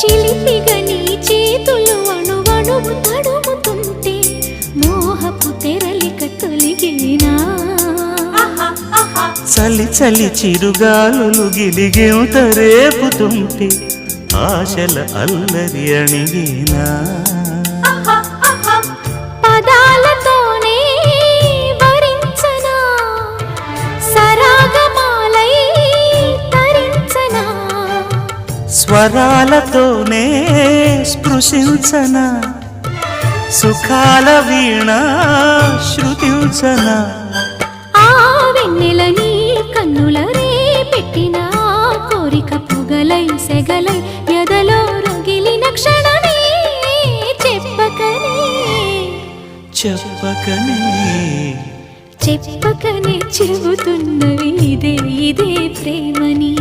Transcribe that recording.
చిలిపిగా నీ చేతులు అణువణువు తడుముతుంటే మోహపు తెరలిక తొలిగేనా చలి చలి చిరుగాలులు గిలిగేంత రేపుతుంటే ఆశల అల్లరి అణిగేనా పదాలతోనే వరించనా సరాగమాలై తరించనా స్వరాలతోనే స్పృశించనా సుఖాల వీణ శృతించనా ఆ వెన్నెల నీ కన్నుల రే పెట్టిన కోరిక పొగలై సెగలై ఎదలో రగిలిన క్షణమే చెప్పకనే చెప్పకనే చెప్పకనే చెబుతున్నవి ఇదే ఇదే ప్రేమని